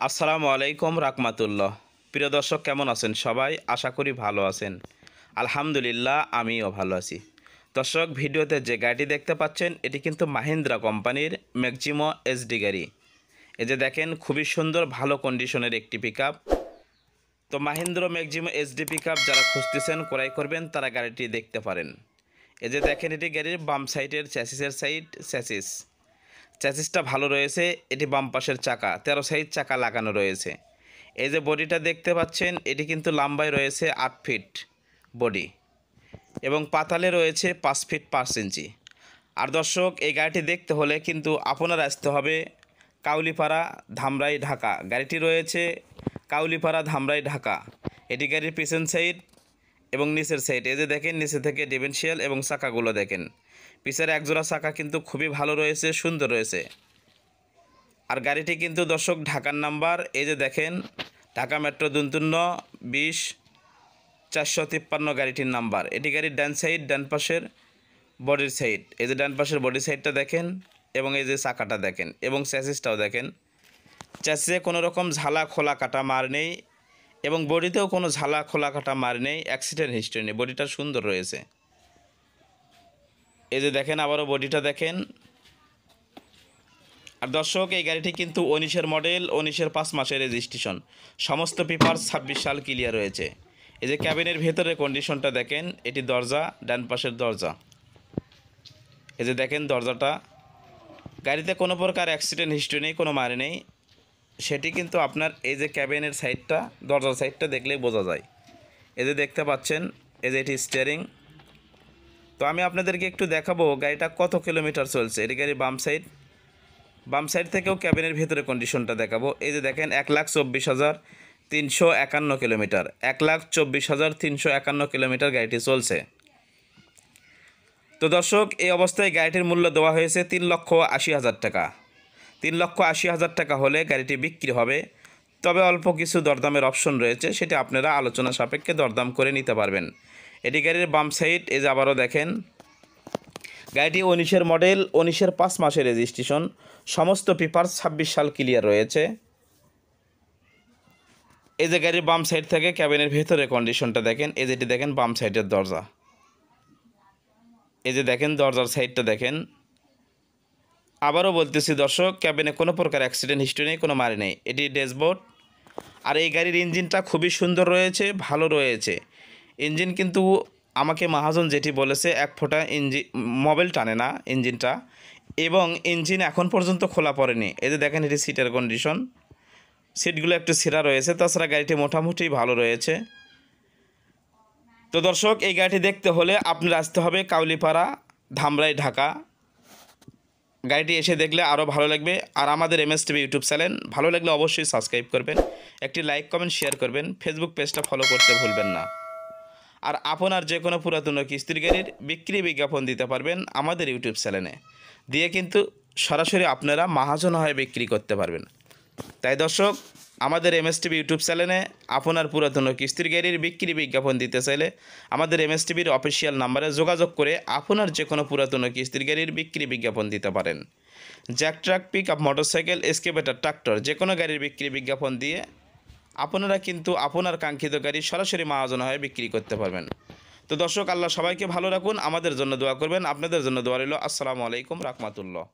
আসসালামু আলাইকুম রাহমাতুল্লাহ। প্রিয় দর্শক, কেমন আছেন সবাই? আশা করি ভালো আছেন। আলহামদুলিল্লাহ, আমিও ভালো আছি। দর্শক, ভিডিওতে যে গাড়িটি দেখতে পাচ্ছেন এটি কিন্তু মাহিন্দ্রা কোম্পানির ম্যাক্সিমো এসডি গাড়ি। এই যে দেখেন, খুবই সুন্দর ভালো কন্ডিশনের একটি পিকআপ। তো মাহিন্দ্রা ম্যাক্সিমো এসডি পিকআপ যারা খুঁজতেছেন, ক্রয় করবেন, তারা গাড়িটি দেখতে পারেন। এই যে দেখেন, এটি গাড়ির বাম সাইডের চ্যাসিসটা ভালো রয়েছে। এটি বাম পাশের চাকা 13 সাইজ চাকা লাগানো রয়েছে। এই যে বডিটা দেখতে পাচ্ছেন, এটি কিন্তু লম্বায় রয়েছে 8 ফিট বডি এবং পাতালে রয়েছে 5 ফিট 5 ইঞ্চি। আর দর্শক, এই গাড়িটি দেখতে হলে কিন্তু আপনার আসতে হবে কাউলিপাড়া, ধামরাই, ঢাকা। গাড়িটি রয়েছে কাউলিপাড়া, ধামরাই, ঢাকা। এটি গাড়ির পিছন সাইড এবং নিচের সাইড। এই যে দেখেন, নিচে থেকে ডিফারেন্সিয়াল এবং চাকাগুলো দেখেন। পিছের একজোড়া চাকা কিন্তু খুবই ভালো রয়েছে, সুন্দর রয়েছে। আর গাড়িটি কিন্তু দর্শক ঢাকার নাম্বার। এই যে দেখেন, ঢাকা মেট্রো 20 গাড়িটির নাম্বার। এটি গাড়ির ডান পাশের বডির সাইড। এই যে ডান পাশের বডি সাইডটা দেখেন এবং এই যে চাকাটা দেখেন এবং চ্যাসিসটাও দেখেন। চ্যাসিসে কোনো রকম ঝালা খোলা কাটা মার নেই এবং বডিতেও কোনো ঝালা খোলা কাটা মার নেই, অ্যাক্সিডেন্ট হিস্ট্রি নেই। বডিটা সুন্দর রয়েছে। এই যে দেখেন, আবারও বডিটা দেখেন। আর দর্শক, এই গাড়িটি কিন্তু 19-এর মডেল, 19-এর 5 মাসের রেজিস্ট্রেশন। সমস্ত পেপার 26 সাল ক্লিয়ার রয়েছে। এই যে ক্যাবিনের ভেতরের কন্ডিশনটা দেখেন। এটি দরজা, ডান পাশের দরজা। এই যে দেখেন দরজাটা। গাড়িতে কোনো প্রকার অ্যাক্সিডেন্ট হিস্ট্রি নেই, কোনো মারে নেই। সেটি কিন্তু আপনার এই যে ক্যাবিনের সাইডটা, দরজার সাইডটা দেখলেই বোঝা যায়। এই যে দেখতে পাচ্ছেন, এই যে এটি স্টিয়ারিং। তো আমি আপনাদেরকে একটু দেখাবো গাড়িটা কত কিলোমিটার চলছে। এটি গাড়ির বাম সাইড থেকেও ক্যাবিনের ভেতরে কন্ডিশনটা দেখাবো। এই যে দেখেন, 1,24,351 কিলোমিটার, 1,24,351 কিলোমিটার গাড়িটি চলছে। তো দর্শক, এই অবস্থায় গাড়িটির মূল্য দেওয়া হয়েছে 3,80,000 টাকা। 3,80,000 টাকা হলে গাড়িটি বিক্রি হবে। তবে অল্প কিছু দরদামের অপশন রয়েছে, সেটি আপনারা আলোচনা সাপেক্ষে দরদাম করে নিতে পারবেন। এটি গাড়ির বাম সাইড। এই যে আবারও দেখেন, গাড়িটি 19-এর মডেল, 19-এর 5 মাসের রেজিস্ট্রেশন। সমস্ত পেপার 26 সাল ক্লিয়ার রয়েছে। এই যে গাড়ির বাম সাইড থেকে ক্যাবিনের ভেতরে কন্ডিশনটা দেখেন। এই যেটি দেখেন বাম সাইডের দরজা। এই যে দেখেন দরজার সাইডটা দেখেন। আবারও বলতেছি দর্শক, ক্যাবিনে কোনো প্রকার অ্যাক্সিডেন্ট হিস্ট্রি নেই, কোনো মারি নেই। এটি ড্যাশবোর্ড। আর এই গাড়ির ইঞ্জিনটা খুবই সুন্দর রয়েছে, ভালো রয়েছে। ইঞ্জিন কিন্তু আমাকে মহাজন যেটি বলেছে, 1 ফোঁটা মোবিল টানে না ইঞ্জিনটা, এবং ইঞ্জিন এখন পর্যন্ত খোলা পড়েনি। এই যে দেখেন, এটি সিটের কন্ডিশন। সিটগুলো একটু ছেঁড়া রয়েছে, তাছাড়া গাড়িটি মোটামুটি ভালো রয়েছে। তো দর্শক, এই গাড়িটি দেখতে হলে আপনার আসতে হবে কাউলিপাড়া, ধামরাই, ঢাকা। গাড়িটি এসে দেখলে আরও ভালো লাগবে। আর আমাদের MSTV ইউটিউব চ্যানেল ভালো লাগলে অবশ্যই সাবস্ক্রাইব করবেন, একটি লাইক, কমেন্ট, শেয়ার করবেন। ফেসবুক পেজটা ফলো করতে ভুলবেন না। আর আপনার যে কোনো পুরাতন কিস্তির গাড়ির বিক্রি বিজ্ঞাপন দিতে পারবেন আমাদের ইউটিউব চ্যানেলে, দিয়ে কিন্তু সরাসরি আপনারা মহাজন হয়ে বিক্রি করতে পারবেন। তাই দর্শক, আমাদের MSTV ইউটিউব চ্যানেলে আপনার পুরাতন কিস্তির গাড়ির বিক্রি বিজ্ঞাপন দিতে চাইলে আমাদের MSTVর অফিসিয়াল নাম্বারে যোগাযোগ করে আপনার যে কোনো পুরাতন কিস্তির গাড়ির বিক্রি বিজ্ঞাপন দিতে পারেন। Jack truck, pick up, motorcycle, excavator, tractor যে কোনো গাড়ির বিক্রি বিজ্ঞাপন দিয়ে আপনারা কিন্তু আপনার কাঙ্ক্ষিত গাড়ি সরাসরি মহাজন হয়ে বিক্রি করতে পারবেন। তো দর্শক, আল্লাহ সবাইকে ভালো রাখুন, আমাদের জন্য দোয়া করবেন। আপনাদের জন্য দোয়া রইল। আসসালামু আলাইকুম রাহমাতুল্লাহ।